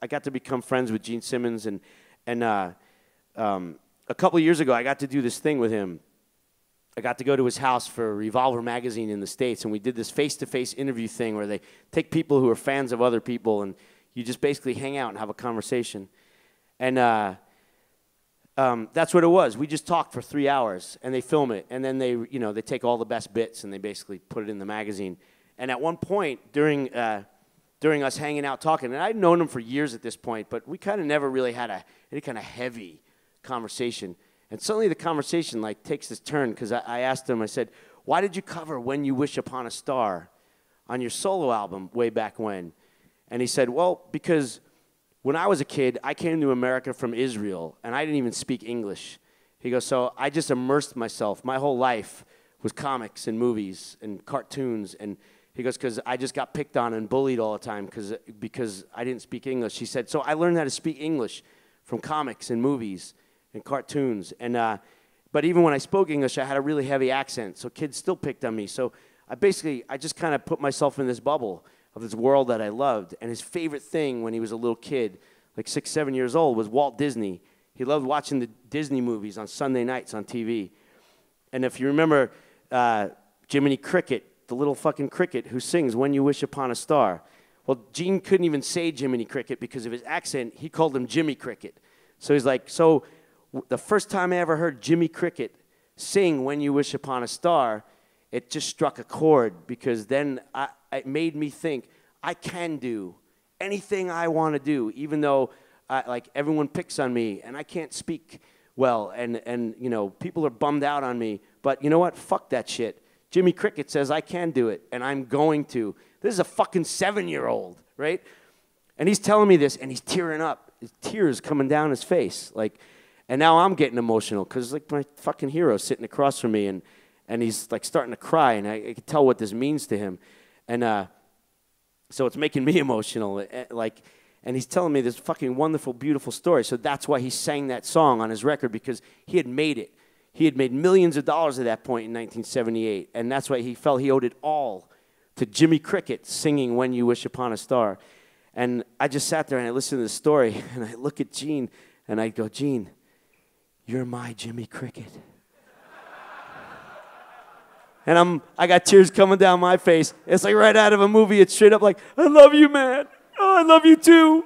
I got to become friends with Gene Simmons, and a couple of years ago, I got to do this thing with him. I got to go to his house for Revolver magazine in the States, and we did this face-to-face interview thing where they take people who are fans of other people, and you just basically hang out and have a conversation. And that's what it was. We just talked for 3 hours, and they film it, and then they take all the best bits and they basically put it in the magazine. And at one point during us hanging out talking, and I'd known him for years at this point, but we kind of never really had any kind of heavy conversation. And suddenly the conversation like takes this turn, because I asked him, I said, why did you cover When You Wish Upon a Star on your solo album way back when? And he said, well, because when I was a kid, I came to America from Israel, and I didn't even speak English. He goes, so I just immersed myself. My whole life was comics and movies and cartoons. And he goes, because I just got picked on and bullied all the time because I didn't speak English. He said, so I learned how to speak English from comics and movies and cartoons. And but even when I spoke English, I had a really heavy accent, so kids still picked on me. So I just kind of put myself in this bubble of this world that I loved. And his favorite thing when he was a little kid, like 6, 7 years old, was Walt Disney. He loved watching the Disney movies on Sunday nights on TV. And if you remember Jiminy Cricket, the little fucking cricket who sings When You Wish Upon a Star, well, Gene couldn't even say Jiminy Cricket because of his accent. He called him Jimmy Cricket. So he's like, so the first time I ever heard Jimmy Cricket sing When You Wish Upon a Star, it just struck a chord, because then it made me think I can do anything I want to do, even though like everyone picks on me and I can't speak well, and you know, people are bummed out on me. But you know what? Fuck that shit. Jimmy Cricket says I can do it, and I'm going to. This is a fucking 7-year-old, right? And he's telling me this, and he's tearing up. His tears coming down his face, like. And now I'm getting emotional because like my fucking hero's sitting across from me, and he's like starting to cry, and I can tell what this means to him, and so it's making me emotional, like. And he's telling me this fucking wonderful, beautiful story. So that's why he sang that song on his record, because he had made it. He had made millions of dollars at that point in 1978, and that's why he felt he owed it all to Jimmy Cricket singing When You Wish Upon a Star. And I just sat there and I listened to the story, and I look at Gene, and I go, Gene, you're my Jimmy Cricket. And I got tears coming down my face. It's like right out of a movie. It's straight up like, I love you, man. Oh, I love you too.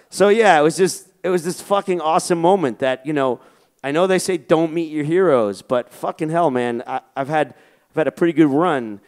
So yeah, it was this fucking awesome moment that, you know, I know they say don't meet your heroes, but fucking hell, man, I've had a pretty good run.